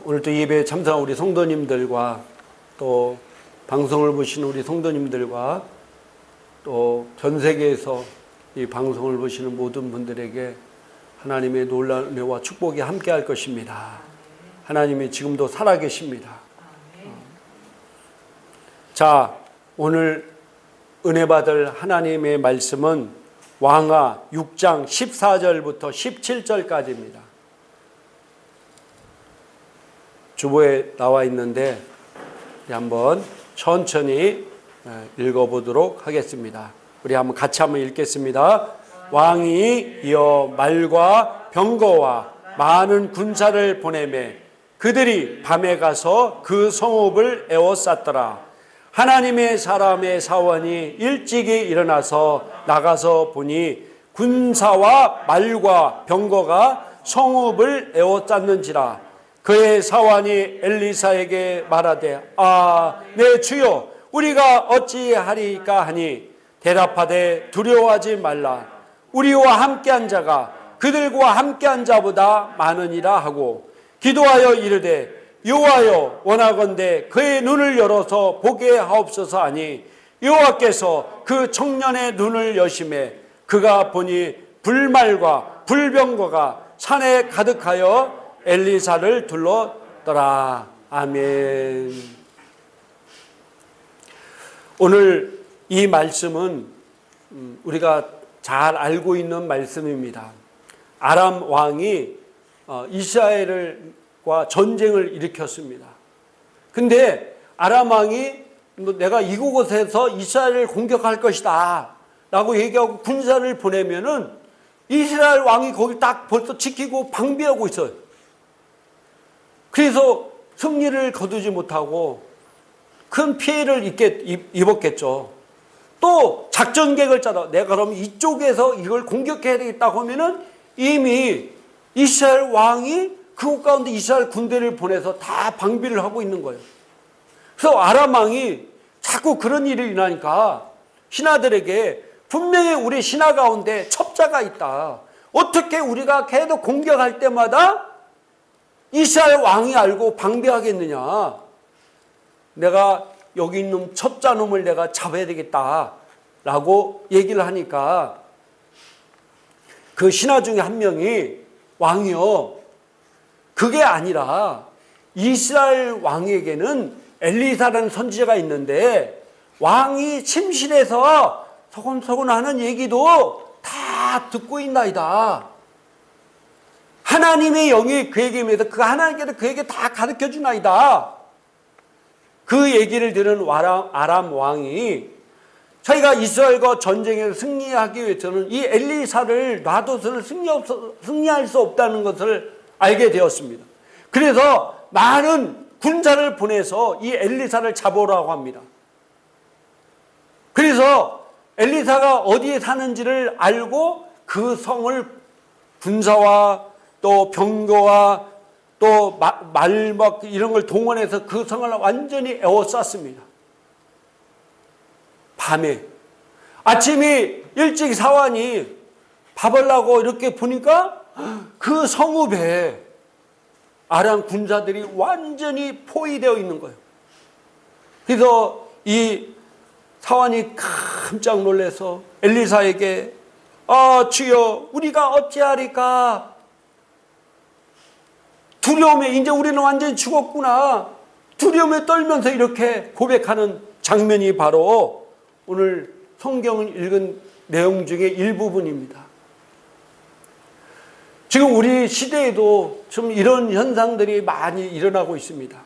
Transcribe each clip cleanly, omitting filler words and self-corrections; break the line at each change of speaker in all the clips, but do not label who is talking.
오늘도 예배에 참석한 우리 성도님들과 또 방송을 보시는 우리 성도님들과 또 전 세계에서 이 방송을 보시는 모든 분들에게 하나님의 놀라운 은혜와 축복이 함께할 것입니다. 하나님이 지금도 살아계십니다. 자, 오늘 은혜 받을 하나님의 말씀은 왕하 6장 14절부터 17절까지입니다. 주보에 나와 있는데 한번 천천히 읽어보도록 하겠습니다. 우리 한번 같이 한번 읽겠습니다. 왕이 이어 말과 병거와 많은 군사를 보내매 그들이 밤에 가서 그 성읍을 에워쌌더라. 하나님의 사람의 사원이 일찍이 일어나서 나가서 보니 군사와 말과 병거가 성읍을 에워쌌는지라. 그의 사원이 엘리사에게 말하되 내 주여 우리가 어찌하리까 하니 대답하되 두려워하지 말라. 우리와 함께한 자가 그들과 함께한 자보다 많으니라 하고 기도하여 이르되 여호와여 원하건대 그의 눈을 열어서 보게 하옵소서 하니 여호와께서 그 청년의 눈을 여심해 그가 보니 불말과 불병거가 산에 가득하여 엘리사를 둘렀더라. 아멘. 오늘 이 말씀은 우리가 잘 알고 있는 말씀입니다. 아람 왕이 이스라엘과 전쟁을 일으켰습니다. 근데 아람 왕이 내가 이곳에서 이스라엘을 공격할 것이다 라고 얘기하고 군사를 보내면은 이스라엘 왕이 거기 딱 벌써 지키고 방비하고 있어요. 그래서 승리를 거두지 못하고 큰 피해를 입었겠죠. 또 작전 계획을 짜다. 내가 그럼 이쪽에서 이걸 공격해야 되겠다고 하면은 이미 이스라엘 왕이 그곳 가운데 이스라엘 군대를 보내서 다 방비를 하고 있는 거예요. 그래서 아람 왕이 자꾸 그런 일이 일어나니까 신하들에게 분명히 우리 신하 가운데 첩자가 있다. 어떻게 우리가 계속 공격할 때마다 이스라엘 왕이 알고 방비하겠느냐. 내가 여기 있는 첩자 놈을 내가 잡아야 되겠다 라고 얘기를 하니까 그 신하 중에 한 명이 왕이요, 그게 아니라 이스라엘 왕에게는 엘리사라는 선지자가 있는데 왕이 침실에서 서곤서곤 하는 얘기도 다 듣고 있나이다. 하나님의 영이 그에게 임해서 그 하나님께서 그에게 다 가르쳐 주나이다. 그 얘기를 들은 아람 왕이 자기가 이스라엘과 전쟁에서 승리하기 위해서는 이 엘리사를 놔둬서는 승리할 수 없다는 것을 알게 되었습니다. 그래서 많은 군사를 보내서 이 엘리사를 잡으라고 합니다. 그래서 엘리사가 어디에 사는지를 알고 그 성을 군사와 또 병거와 또 말막 이런 걸 동원해서 그 성을 완전히 에워쌌습니다. 밤에 아침이 일찍 사환이 밥을라고 이렇게 보니까 그 성읍에 아람 군사들이 완전히 포위되어 있는 거예요. 그래서 이 사환이 깜짝 놀라서 엘리사에게 주여 우리가 어찌하리까. 두려움에 이제 우리는 완전히 죽었구나. 두려움에 떨면서 이렇게 고백하는 장면이 바로 오늘 성경을 읽은 내용 중에 일부분입니다. 지금 우리 시대에도 좀 이런 현상들이 많이 일어나고 있습니다.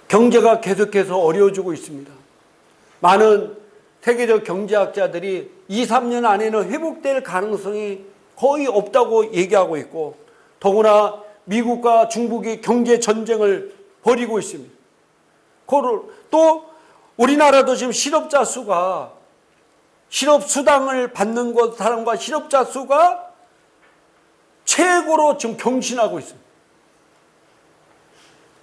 경제가 계속해서 어려워지고 있습니다. 많은 세계적 경제학자들이 2, 3년 안에는 회복될 가능성이 거의 없다고 얘기하고 있고 더구나 미국과 중국이 경제 전쟁을 벌이고 있습니다. 또 우리나라도 지금 실업자 수가 실업수당을 받는 것 사람과 실업자 수가 최고로 지금 경신하고 있습니다.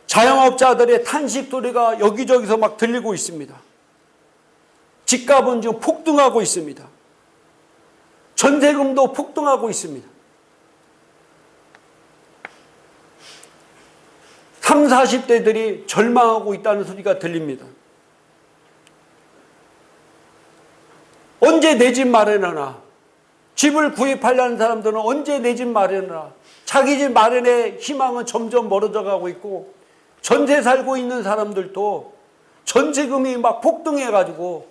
자영업자들의 탄식 소리가 여기저기서 막 들리고 있습니다. 집값은 지금 폭등하고 있습니다. 전세금도 폭등하고 있습니다. 40대들이 절망하고 있다는 소리가 들립니다. 언제 내 집 마련하나? 집을 구입하려는 사람들은 언제 내 집 마련하나? 자기 집 마련의 희망은 점점 멀어져 가고 있고, 전세 살고 있는 사람들도 전세금이 막 폭등해 가지고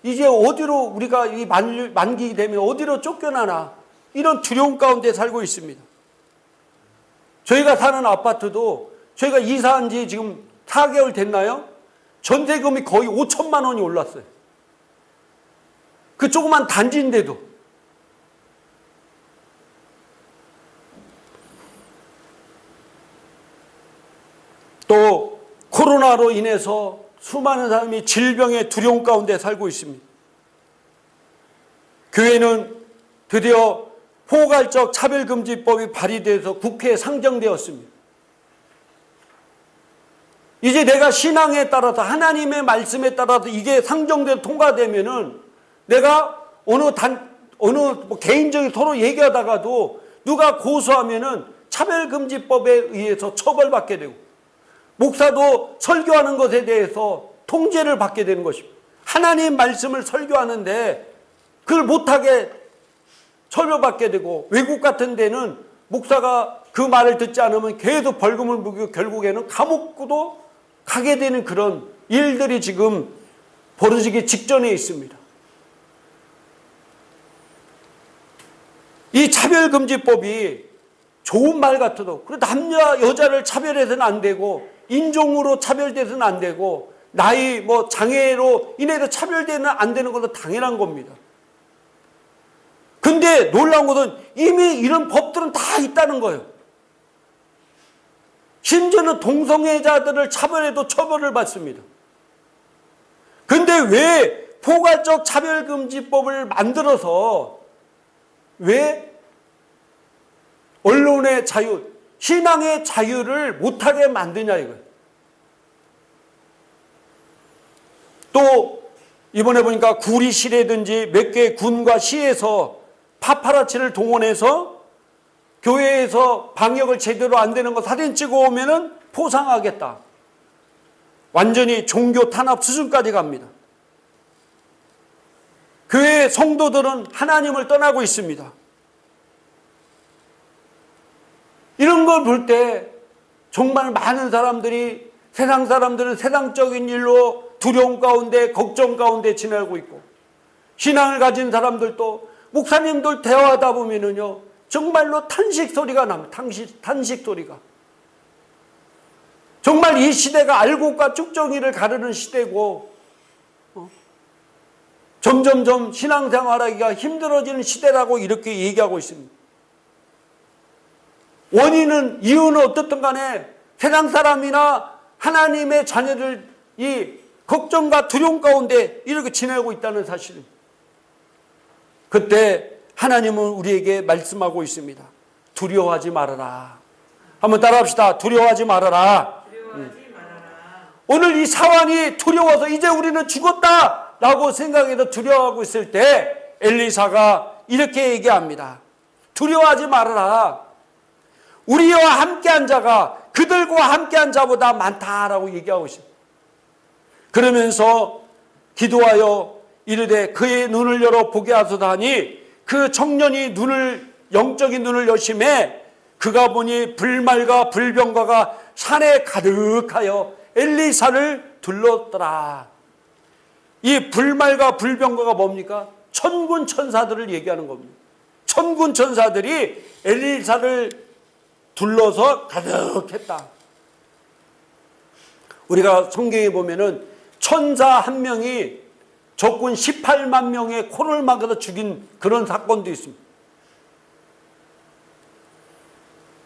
이제 어디로 우리가 이 만기 되면 어디로 쫓겨나나, 이런 두려움 가운데 살고 있습니다. 저희가 사는 아파트도 저희가 이사한 지 지금 4개월 됐나요? 전세금이 거의 5천만 원이 올랐어요. 그 조그만 단지인데도. 또 코로나로 인해서 수많은 사람이 질병의 두려움 가운데 살고 있습니다. 교회는 드디어 포괄적 차별금지법이 발의돼서 국회에 상정되었습니다. 이제 내가 신앙에 따라서, 하나님의 말씀에 따라서 이게 상정돼 통과되면은 내가 어느 개인적인 서로 얘기하다가도 누가 고소하면은 차별금지법에 의해서 처벌받게 되고, 목사도 설교하는 것에 대해서 통제를 받게 되는 것입니다. 하나님 말씀을 설교하는데 그걸 못하게 처벌받게 되고, 외국 같은 데는 목사가 그 말을 듣지 않으면 계속 벌금을 물고 결국에는 감옥도 가게 되는 그런 일들이 지금 벌어지기 직전에 있습니다. 이 차별금지법이 좋은 말 같아도, 그리고 남녀 여자를 차별해서는 안 되고, 인종으로 차별돼서는 안 되고, 나이 장애로 인해서 차별되는 안 되는 것도 당연한 겁니다. 근데 놀라운 것은 이미 이런 법들은 다 있다는 거예요. 심지어는 동성애자들을 차별해도 처벌을 받습니다. 근데 왜 포괄적 차별금지법을 만들어서 왜 언론의 자유, 신앙의 자유를 못하게 만드냐 이거예요. 또 이번에 보니까 구리시라든지 몇 개 군과 시에서 파파라치를 동원해서 교회에서 방역을 제대로 안 되는 거 사진 찍어 오면은 포상하겠다. 완전히 종교 탄압 수준까지 갑니다. 교회 성도들은 하나님을 떠나고 있습니다. 이런 걸 볼 때 정말 많은 사람들이, 세상 사람들은 세상적인 일로 두려움 가운데, 걱정 가운데 지내고 있고, 신앙을 가진 사람들도, 목사님들 대화하다 보면은요, 정말로 탄식 소리가 납니다. 탄식 소리가. 정말 이 시대가 알곡과 쭉정이를 가르는 시대고, 점점점 신앙생활하기가 힘들어지는 시대라고 이렇게 얘기하고 있습니다. 이유는 어떻든 간에 세상 사람이나 하나님의 자녀들 이 걱정과 두려움 가운데 이렇게 지내고 있다는 사실입니다. 그때 하나님은 우리에게 말씀하고 있습니다. 두려워하지 말아라. 한번 따라합시다. 두려워하지 말아라.
두려워하지 말아라.
오늘 이 사환이 두려워서 이제 우리는 죽었다라고 생각해서 두려워하고 있을 때 엘리사가 이렇게 얘기합니다. 두려워하지 말아라. 우리와 함께한 자가 그들과 함께한 자보다 많다라고 얘기하고 있습니다. 그러면서 기도하여 이르되 그의 눈을 열어 보게 하소서 하니, 그 청년이 영적인 눈을 여심해 그가 보니 불말과 불병거가 산에 가득하여 엘리사를 둘렀더라. 이 불말과 불병거가 뭡니까? 천군 천사들을 얘기하는 겁니다. 천군 천사들이 엘리사를 둘러서 가득했다. 우리가 성경에 보면은 천사 한 명이 적군 18만 명의 코를 막아서 죽인 그런 사건도 있습니다.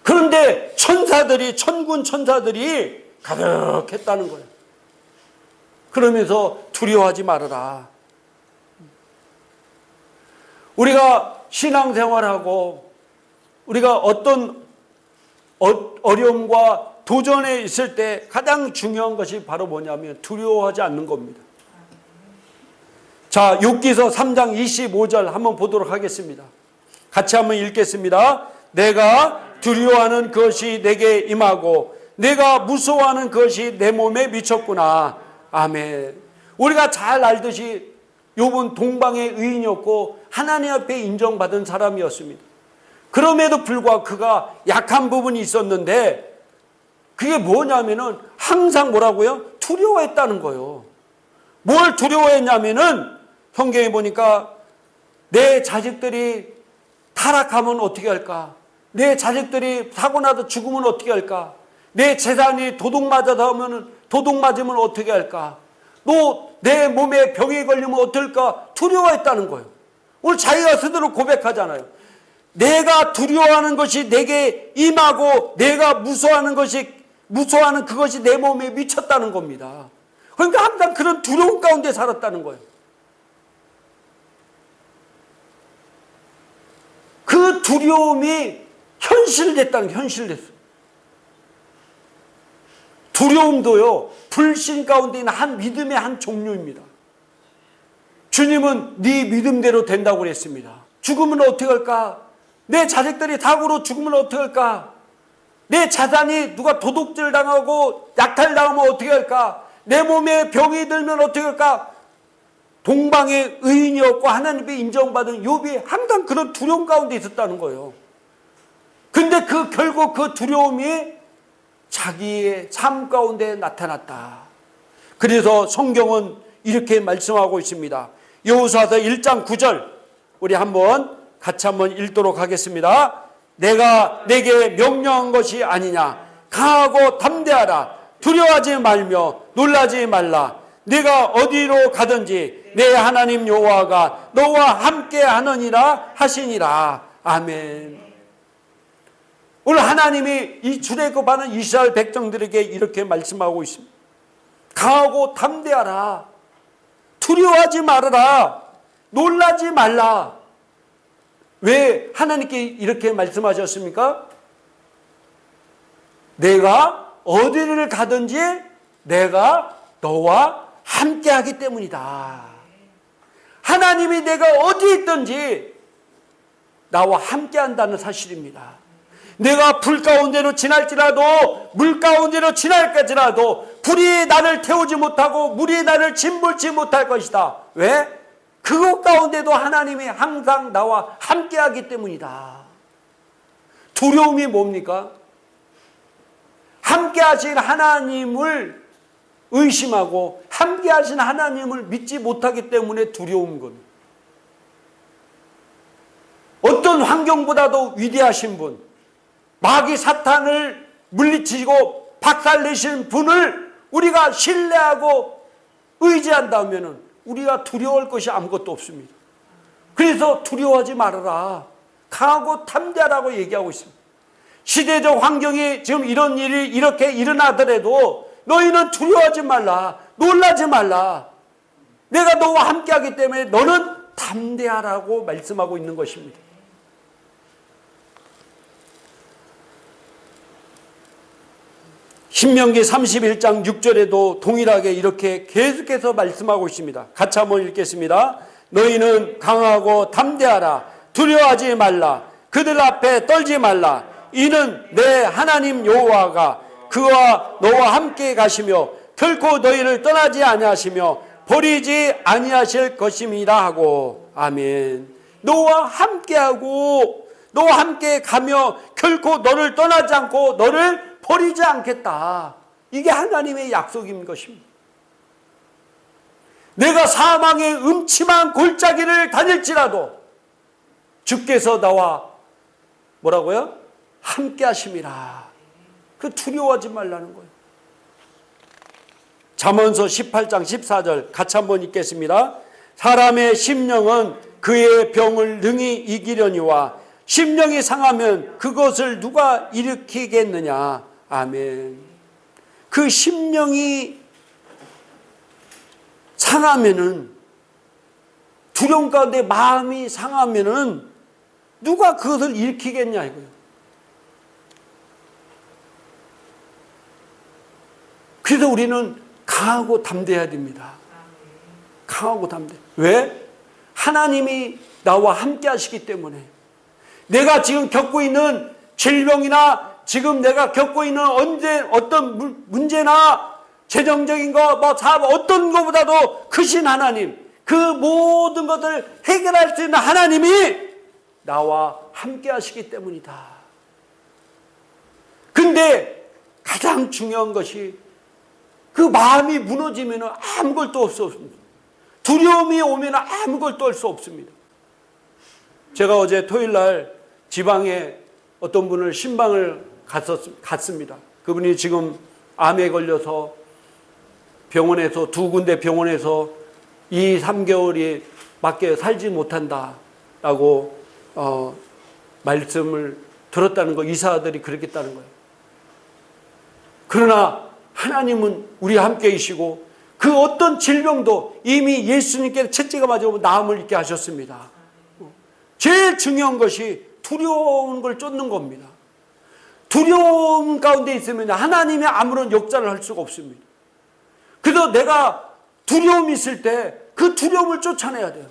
그런데 천군 천사들이 가득했다는 거예요. 그러면서 두려워하지 말아라. 우리가 신앙생활하고 우리가 어떤 어려움과 도전에 있을 때 가장 중요한 것이 바로 뭐냐면 두려워하지 않는 겁니다. 자, 욥기서 3장 25절 한번 보도록 하겠습니다. 같이 한번 읽겠습니다. 내가 두려워하는 것이 내게 임하고 내가 무서워하는 것이 내 몸에 미쳤구나. 아멘. 우리가 잘 알듯이 욥은 동방의 의인이었고 하나님 앞에 인정받은 사람이었습니다. 그럼에도 불구하고 그가 약한 부분이 있었는데 그게 뭐냐면은 항상 뭐라고요? 두려워했다는 거예요. 뭘 두려워했냐면은 성경에 보니까 내 자식들이 타락하면 어떻게 할까? 내 자식들이 사고 나서 죽으면 어떻게 할까? 내 재산이 도둑 맞으면 어떻게 할까? 또 내 몸에 병이 걸리면 어떨까? 두려워했다는 거예요. 오늘 자기가 스스로 고백하잖아요. 내가 두려워하는 것이 내게 임하고 내가 무서워하는 그것이 내 몸에 미쳤다는 겁니다. 그러니까 항상 그런 두려움 가운데 살았다는 거예요. 그 두려움이 현실됐어요. 두려움도요, 불신 가운데 있는 한 믿음의 한 종류입니다. 주님은 네 믿음대로 된다고 그랬습니다. 죽으면 어떻게 할까? 내 자식들이 사고로 죽으면 어떻게 할까? 내 자산이 누가 도둑질 당하고 약탈당하면 어떻게 할까? 내 몸에 병이 들면 어떻게 할까? 동방의 의인이었고 하나님께 인정받은 욥이 항상 그런 두려움 가운데 있었다는 거예요. 근데 결국 그 두려움이 자기의 삶 가운데 나타났다. 그래서 성경은 이렇게 말씀하고 있습니다. 여호수아서 1장 9절 우리 같이 한번 읽도록 하겠습니다. 내가 내게 명령한 것이 아니냐. 강하고 담대하라. 두려워하지 말며 놀라지 말라. 네가 어디로 가든지 내 하나님 여호와가 너와 함께 하느니라 하시니라. 아멘. 오늘 하나님이 이 출애굽하는 이스라엘 백성들에게 이렇게 말씀하고 있습니다. 강하고 담대하라. 두려워하지 말아라. 놀라지 말라. 왜 하나님께 이렇게 말씀하셨습니까? 내가 어디를 가든지 내가 너와 함께 하기 때문이다. 하나님이 내가 어디에 있든지 나와 함께 한다는 사실입니다. 내가 불 가운데로 지날지라도 물 가운데로 지날까지라도 불이 나를 태우지 못하고 물이 나를 짓물지 못할 것이다. 왜? 그것 가운데도 하나님이 항상 나와 함께 하기 때문이다. 두려움이 뭡니까? 함께 하신 하나님을 의심하고 함께 하신 하나님을 믿지 못하기 때문에 두려운 것. 어떤 환경보다도 위대하신 분, 마귀 사탄을 물리치고 박살내신 분을 우리가 신뢰하고 의지한다면 우리가 두려워할 것이 아무것도 없습니다. 그래서 두려워하지 말아라. 강하고 담대하라고 얘기하고 있습니다. 시대적 환경이 지금 이런 일이 이렇게 일어나더라도 너희는 두려워하지 말라. 놀라지 말라. 내가 너와 함께하기 때문에 너는 담대하라고 말씀하고 있는 것입니다. 신명기 31장 6절에도 동일하게 이렇게 계속해서 말씀하고 있습니다. 같이 한번 읽겠습니다. 너희는 강하고 담대하라. 두려워하지 말라. 그들 앞에 떨지 말라. 이는 내 하나님 여호와가 그와 너와 함께 가시며 결코 너희를 떠나지 아니하시며 버리지 아니하실 것임이라 하고. 아멘. 너와 함께하고 너와 함께 가며 결코 너를 떠나지 않고 너를 버리지 않겠다. 이게 하나님의 약속인 것입니다. 내가 사망의 음침한 골짜기를 다닐지라도 주께서 나와 뭐라고요? 함께 하심이라. 그 두려워하지 말라는 거예요. 잠언서 18장 14절 같이 한번 읽겠습니다. 사람의 심령은 그의 병을 능히 이기려니와 심령이 상하면 그것을 누가 일으키겠느냐. 아멘. 그 심령이 상하면은, 두려움 가운데 마음이 상하면은 누가 그것을 일으키겠냐 이거예요. 그래서 우리는 강하고 담대해야 됩니다. 강하고 담대. 왜? 하나님이 나와 함께 하시기 때문에. 내가 지금 겪고 있는 질병이나 지금 내가 겪고 있는 어떤 문제나 재정적인 거, 뭐 사업 어떤 것보다도 크신 하나님, 그 모든 것을 해결할 수 있는 하나님이 나와 함께 하시기 때문이다. 근데 가장 중요한 것이 그 마음이 무너지면 아무것도 할 수 없습니다. 두려움이 오면 아무것도 할 수 없습니다. 제가 어제 토요일 날 지방에 어떤 분을 신방을 갔습니다. 그분이 지금 암에 걸려서 병원에서 두 군데 병원에서 2, 3개월이 밖에 살지 못한다라고 말씀을 들었다는 거, 의사들이 그랬겠다는 거예요. 그러나 하나님은 우리와 함께 계시고 그 어떤 질병도 이미 예수님께서 첫째가 맞아 나음을 입게 하셨습니다. 제일 중요한 것이 두려운 걸 쫓는 겁니다. 두려움 가운데 있으면 하나님이 아무런 역사를 할 수가 없습니다. 그래서 내가 두려움이 있을 때 그 두려움을 쫓아내야 돼요.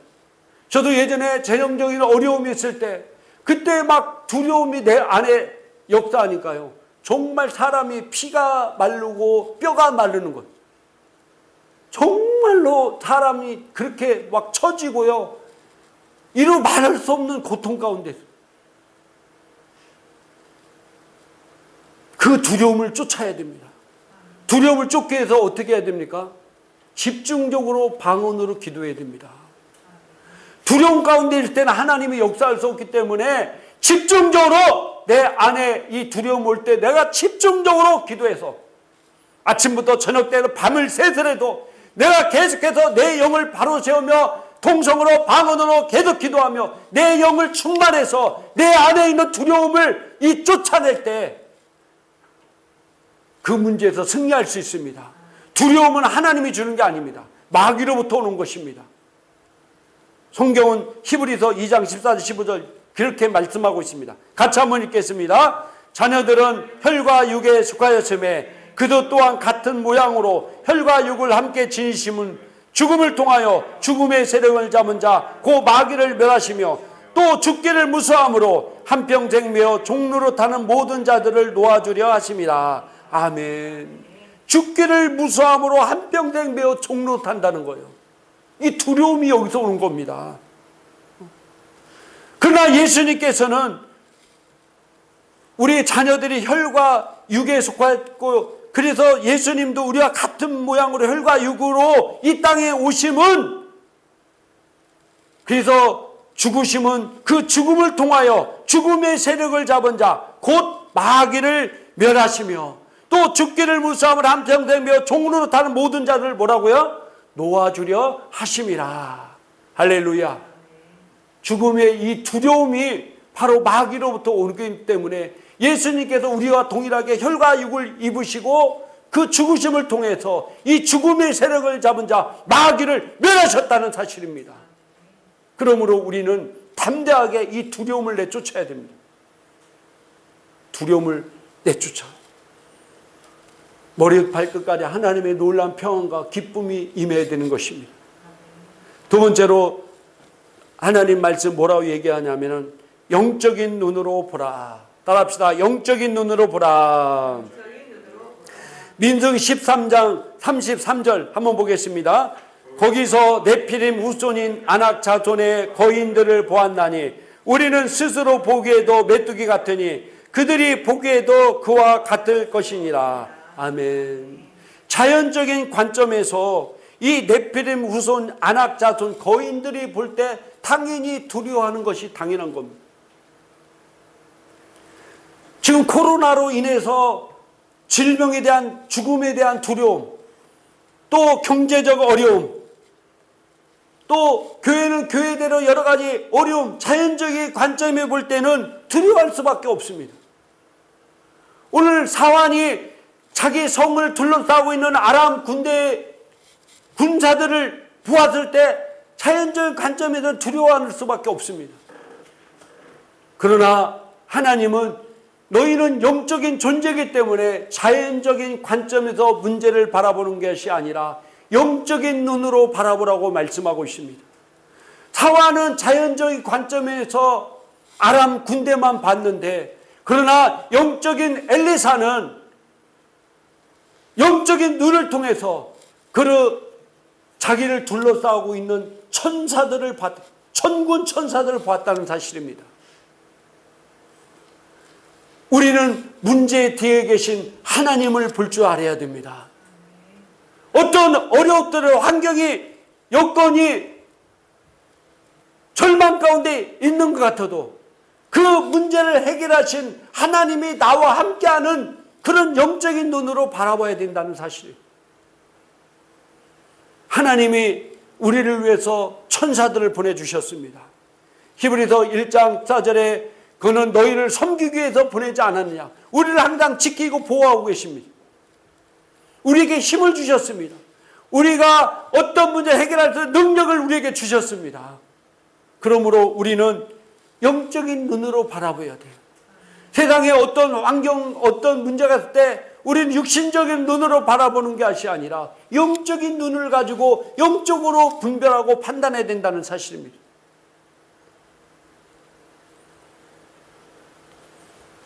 저도 예전에 재정적인 어려움이 있을 때 그때 막 두려움이 내 안에 역사하니까요. 정말 사람이 피가 마르고 뼈가 마르는 거예요. 정말로 사람이 그렇게 막 처지고요. 이루 말할 수 없는 고통 가운데 있어요. 그 두려움을 쫓아야 됩니다. 두려움을 쫓기 위해서 어떻게 해야 됩니까? 집중적으로 방언으로 기도해야 됩니다. 두려움 가운데 있을 때는 하나님이 역사할 수 없기 때문에 집중적으로 내 안에 이 두려움 올 때 내가 집중적으로 기도해서 아침부터 저녁 때는 밤을 새서라도 내가 계속해서 내 영을 바로 세우며 통성으로 방언으로 계속 기도하며 내 영을 충만해서 내 안에 있는 두려움을 쫓아낼 때 그 문제에서 승리할 수 있습니다. 두려움은 하나님이 주는 게 아닙니다. 마귀로부터 오는 것입니다. 성경은 히브리서 2장 14절 15절 그렇게 말씀하고 있습니다. 같이 한번 읽겠습니다. 자녀들은 혈과 육에 속하였음에 그도 또한 같은 모양으로 혈과 육을 함께 지니심은 죽음을 통하여 죽음의 세력을 잡은 자 그 마귀를 멸하시며 또 죽기를 무수함으로 한평생 메어 종로로 타는 모든 자들을 놓아주려 하심이라. 아멘. 죽기를 무수함으로 한평생 메어 종로로 탄다는 거예요. 이 두려움이 여기서 오는 겁니다. 그러나 예수님께서는 우리 자녀들이 혈과 육에 속하였고 그래서 예수님도 우리와 같은 모양으로 혈과 육으로 이 땅에 오심은 그래서 죽으심은 그 죽음을 통하여 죽음의 세력을 잡은 자 곧 마귀를 멸하시며 또 죽기를 무수함을 한평생 메어 종로로 타는 모든 자들을 뭐라고요? 놓아주려 하심이라. 할렐루야. 죽음의 이 두려움이 바로 마귀로부터 오기 때문에 예수님께서 우리와 동일하게 혈과 육을 입으시고 그 죽으심을 통해서 이 죽음의 세력을 잡은 자 마귀를 멸하셨다는 사실입니다. 그러므로 우리는 담대하게 이 두려움을 내쫓아야 됩니다. 두려움을 내쫓아 머리 발끝까지 하나님의 놀라운 평안과 기쁨이 임해야 되는 것입니다. 두 번째로 하나님 말씀 뭐라고 얘기하냐면은 영적인 눈으로 보라. 따라합시다. 영적인 눈으로 보라. 민수기 13장 33절 한번 보겠습니다. 거기서 네피림 후손인 아낙 자손의 거인들을 보았나니 우리는 스스로 보기에도 메뚜기 같으니 그들이 보기에도 그와 같을 것이니라. 아멘. 자연적인 관점에서 이 네피림 후손 아낙 자손 거인들이 볼 때 당연히 두려워하는 것이 당연한 겁니다. 지금 코로나로 인해서 질병에 대한 죽음에 대한 두려움, 또 경제적 어려움, 또 교회는 교회대로 여러 가지 어려움, 자연적인 관점에 볼 때는 두려워할 수밖에 없습니다. 오늘 사환이 자기 성을 둘러싸고 있는 아람 군사들을 보았을 때 자연적인 관점에서는 두려워할 수밖에 없습니다. 그러나 하나님은 너희는 영적인 존재이기 때문에 자연적인 관점에서 문제를 바라보는 것이 아니라 영적인 눈으로 바라보라고 말씀하고 있습니다. 사환은 자연적인 관점에서 아람 군대만 봤는데 그러나 영적인 엘리사는 영적인 눈을 통해서 자기를 둘러싸고 있는 천군 천사들을 보았다는 사실입니다. 우리는 문제 뒤에 계신 하나님을 볼 줄 알아야 됩니다. 어떤 어려움들을 환경이 여건이 절망 가운데 있는 것 같아도 그 문제를 해결하신 하나님이 나와 함께하는 그런 영적인 눈으로 바라봐야 된다는 사실. 하나님이 우리를 위해서 천사들을 보내주셨습니다. 히브리서 1장 4절에 그는 너희를 섬기기 위해서 보내지 않았느냐. 우리를 항상 지키고 보호하고 계십니다. 우리에게 힘을 주셨습니다. 우리가 어떤 문제를 해결할 수 있는 능력을 우리에게 주셨습니다. 그러므로 우리는 영적인 눈으로 바라봐야 돼요. 세상에 어떤 환경, 어떤 문제가 있을 때 우리는 육신적인 눈으로 바라보는 것이 아니라 영적인 눈을 가지고 영적으로 분별하고 판단해야 된다는 사실입니다.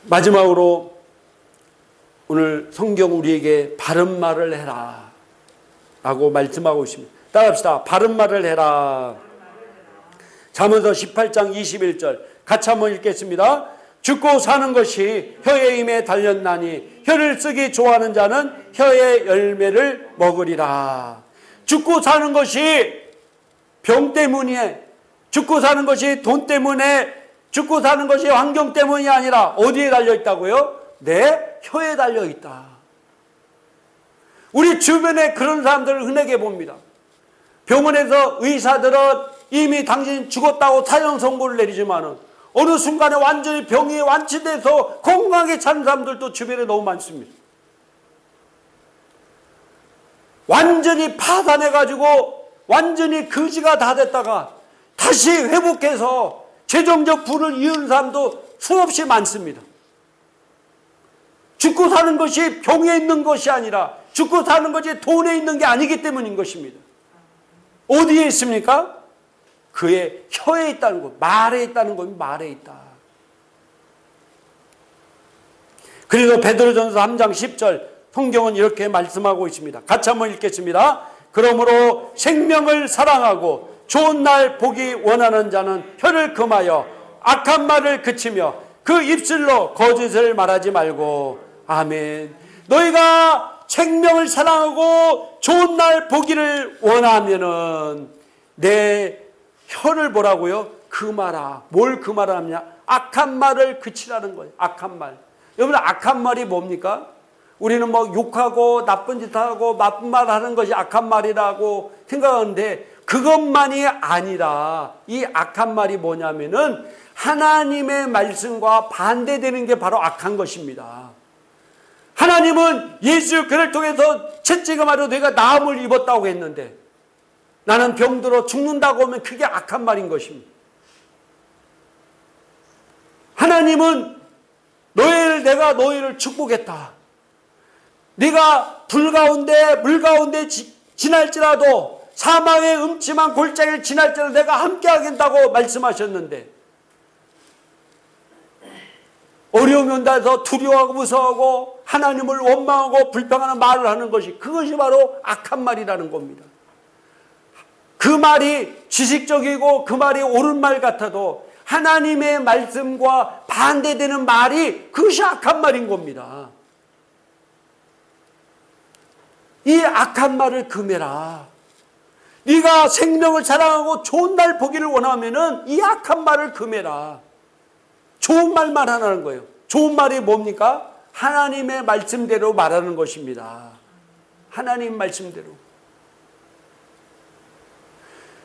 마지막으로 오늘 성경 우리에게 바른 말을 해라 라고 말씀하고 있습니다. 따라합시다. 바른 말을 해라. 잠언서 18장 21절 같이 한번 읽겠습니다. 죽고 사는 것이 혀의 힘에 달렸나니 혀를 쓰기 좋아하는 자는 혀의 열매를 먹으리라. 죽고 사는 것이 병 때문에, 죽고 사는 것이 돈 때문에, 죽고 사는 것이 환경 때문이 아니라 어디에 달려있다고요? 내 혀에 달려있다. 우리 주변에 그런 사람들을 흔하게 봅니다. 병원에서 의사들은 이미 당신이 죽었다고 사형 선고를 내리지만은 어느 순간에 완전히 병이 완치돼서 건강하게 사는 사람들도 주변에 너무 많습니다. 완전히 파산해가지고 완전히 거지가 다 됐다가 다시 회복해서 재정적 부를 이은 사람도 수없이 많습니다. 죽고 사는 것이 병에 있는 것이 아니라 죽고 사는 것이 돈에 있는 게 아니기 때문인 것입니다. 어디에 있습니까? 그의 혀에 있다는 것, 말에 있다는 것, 말에 있다. 그래서 베드로전서 3장 10절 성경은 이렇게 말씀하고 있습니다. 같이 한번 읽겠습니다. 그러므로 생명을 사랑하고 좋은 날 보기 원하는 자는 혀를 금하여 악한 말을 그치며 그 입술로 거짓을 말하지 말고. 아멘. 너희가 생명을 사랑하고 좋은 날 보기를 원하면은 내 혀를 뭐라고요? 금하라. 뭘 금하라냐? 악한 말을 그치라는 거예요. 악한 말. 여러분, 악한 말이 뭡니까? 우리는 뭐 욕하고 나쁜 짓 하고 나쁜 말 하는 것이 악한 말이라고 생각하는데 그것만이 아니라 이 악한 말이 뭐냐면은 하나님의 말씀과 반대되는 게 바로 악한 것입니다. 하나님은 예수 그를 통해서 채찍음하려 내가 나음을 입었다고 했는데 나는 병들어 죽는다고 하면 그게 악한 말인 것입니다. 하나님은 내가 너희를 축복했다. 네가 불 가운데 물 가운데 지날지라도 사망의 음침한 골짜기를 지날지라도 내가 함께 하겠다고 말씀하셨는데 어려움이 온다 해서 두려워하고 무서워하고 하나님을 원망하고 불평하는 말을 하는 것이 그것이 바로 악한 말이라는 겁니다. 그 말이 지식적이고 그 말이 옳은 말 같아도 하나님의 말씀과 반대되는 말이 그것이 악한 말인 겁니다. 이 악한 말을 금해라. 네가 생명을 사랑하고 좋은 날 보기를 원하면은 이 악한 말을 금해라. 좋은 말만 하라는 거예요. 좋은 말이 뭡니까? 하나님의 말씀대로 말하는 것입니다. 하나님 말씀대로.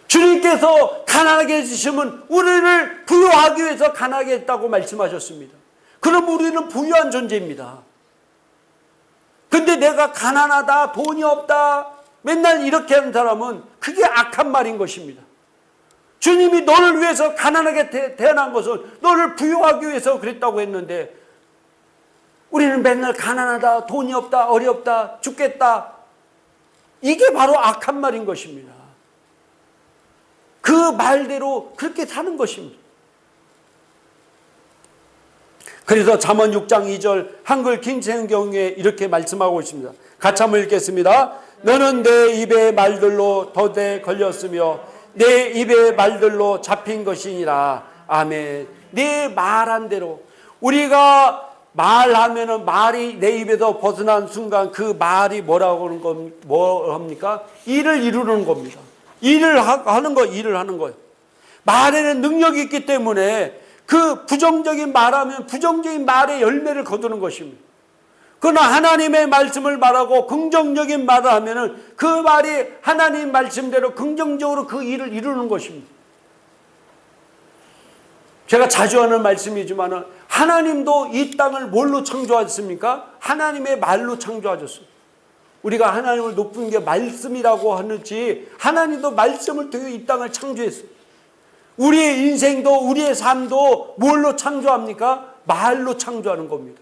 주님께서 가난하게 해주시면 우리를 부유하기 위해서 가난하게 했다고 말씀하셨습니다. 그럼 우리는 부유한 존재입니다. 근데 내가 가난하다, 돈이 없다, 맨날 이렇게 하는 사람은 그게 악한 말인 것입니다. 주님이 너를 위해서 가난하게 태어난 것은 너를 부유하기 위해서 그랬다고 했는데 우리는 맨날 가난하다, 돈이 없다, 어렵다, 죽겠다. 이게 바로 악한 말인 것입니다. 그 말대로 그렇게 사는 것입니다. 그래서 잠언 6장 2절 한글 킹성경에 이렇게 말씀하고 있습니다. 같이 한번 읽겠습니다. 너는 내 입의 말들로 덫에 걸렸으며 내 입의 말들로 잡힌 것이니라. 아멘. 네 말한 대로 우리가 말하면은 말이 내 입에서 벗어난 순간 그 말이 뭐라고 하는 건 뭐 합니까? 일을 이루는 겁니다. 일을 하는 거예요. 말에는 능력이 있기 때문에 그 부정적인 말하면 부정적인 말의 열매를 거두는 것입니다. 그러나 하나님의 말씀을 말하고 긍정적인 말을 하면은 그 말이 하나님 말씀대로 긍정적으로 그 일을 이루는 것입니다. 제가 자주 하는 말씀이지만 하나님도 이 땅을 뭘로 창조하셨습니까? 하나님의 말로 창조하셨어요. 우리가 하나님을 높은 게 말씀이라고 하는지 하나님도 말씀을 통해 이 땅을 창조했어요. 우리의 인생도 우리의 삶도 뭘로 창조합니까? 말로 창조하는 겁니다.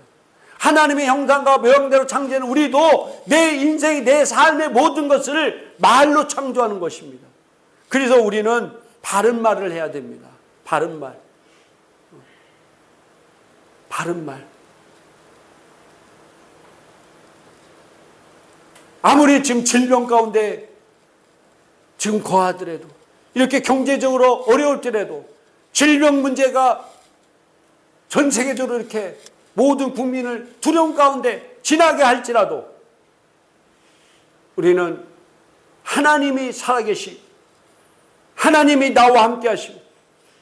하나님의 형상과 모양대로 창조하는 우리도 내 인생, 내 삶의 모든 것을 말로 창조하는 것입니다. 그래서 우리는 바른 말을 해야 됩니다. 바른 말. 바른 말. 아무리 지금 질병 가운데 지금 거하더라도 이렇게 경제적으로 어려울 때라도 질병 문제가 전 세계적으로 이렇게 모든 국민을 두려움 가운데 지나게 할지라도 우리는 하나님이 살아계시 하나님이 나와 함께 하시고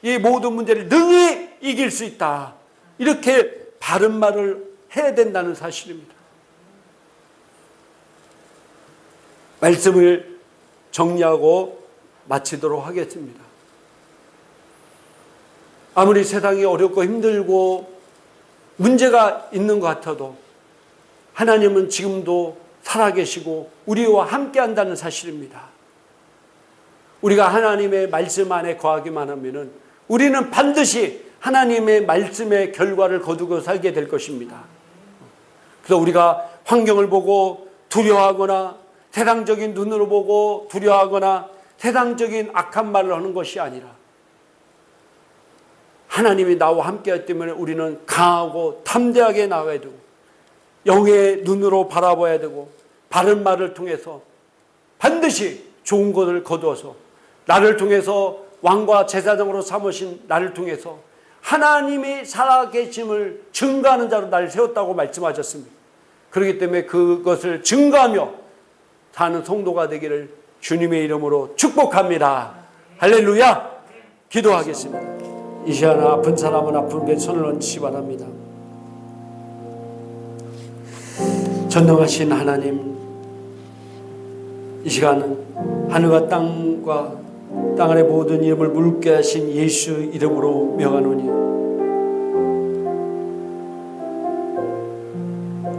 이 모든 문제를 능히 이길 수 있다. 이렇게 바른 말을 해야 된다는 사실입니다. 말씀을 정리하고 마치도록 하겠습니다. 아무리 세상이 어렵고 힘들고 문제가 있는 것 같아도 하나님은 지금도 살아계시고 우리와 함께 한다는 사실입니다. 우리가 하나님의 말씀 안에 거하기만 하면은 우리는 반드시 하나님의 말씀의 결과를 거두고 살게 될 것입니다. 그래서 우리가 환경을 보고 두려워하거나 세상적인 눈으로 보고 두려워하거나 세상적인 악한 말을 하는 것이 아니라 하나님이 나와 함께하기 때문에 우리는 강하고 담대하게 나가야 되고 영의 눈으로 바라봐야 되고 바른 말을 통해서 반드시 좋은 것을 거두어서 나를 통해서 왕과 제사장으로 삼으신 나를 통해서 하나님이 살아계심을 증거하는 자로 나를 세웠다고 말씀하셨습니다. 그렇기 때문에 그것을 증거하며 사는 성도가 되기를 주님의 이름으로 축복합니다. 할렐루야. 기도하겠습니다. 이 시간 아픈 사람은 아픈 게 손을 얹으시 바랍니다. 전능하신 하나님, 이 시간은 하늘과 땅과 땅 아래 모든 이름을 묽게 하신 예수 이름으로 명하노니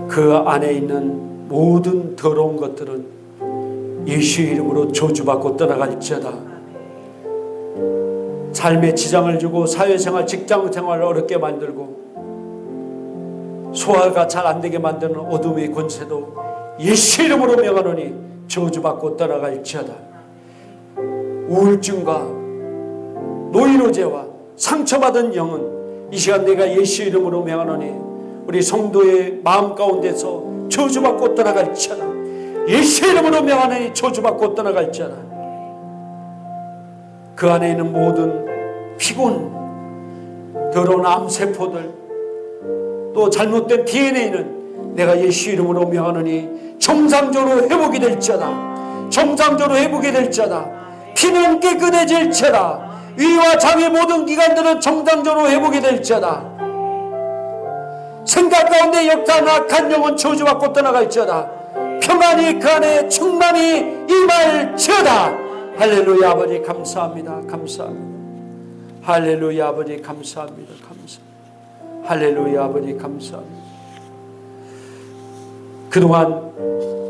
그 안에 있는 모든 더러운 것들은 예수 이름으로 저주받고 떠나갈지어다. 삶에 지장을 주고 사회생활, 직장생활을 어렵게 만들고 소화가 잘 안되게 만드는 어둠의 권세도 예수 이름으로 명하노니 저주받고 떠나갈지어다. 우울증과 노이로제와 상처받은 영은 이 시간 내가 예수 이름으로 명하노니 우리 성도의 마음 가운데서 저주받고 떠나갈지어다. 예수 이름으로 명하노니 저주받고 떠나갈지어다. 그 안에 있는 모든 피곤, 더러운 암세포들, 또 잘못된 DNA는 내가 예수 이름으로 명하노니 정상적으로 회복이 될지어다. 정상적으로 회복이 될지어다. 피는 깨끗해질지어다. 위와 장의 모든 기관들은 정상적으로 회복이 될지어다. 생각 가운데 역사하는 악한 영은 저주받고 떠나갈지어다. 평안이 그 안에 충만히 임할지어다. 할렐루야. 아버지 감사합니다. 감사합니다. 할렐루야. 아버지 감사합니다. 감사합니다. 할렐루야. 아버지 감사합니다. 그동안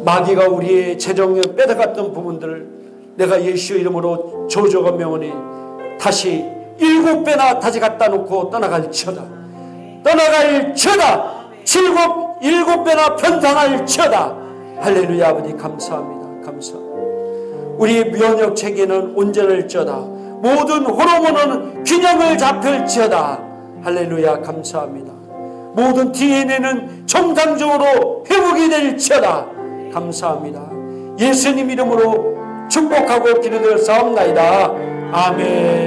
마귀가 우리의 재정에 뺏어갔던 부분들을 내가 예수 이름으로 저주가 명하니 다시 7배나 다시 갖다 놓고 떠나갈지어다. 떠나갈지어다. 7배나 편상할지어다. 할렐루야. 아버지 감사합니다. 감사합니다. 우리의 면역 체계는 온전할지어다. 모든 호르몬은 균형을 잡힐지어다. 할렐루야. 감사합니다. 모든 DNA는 정상적으로 회복이 될지어다. 감사합니다. 예수님 이름으로 축복하고 기도드렸사옵나이다. 아멘.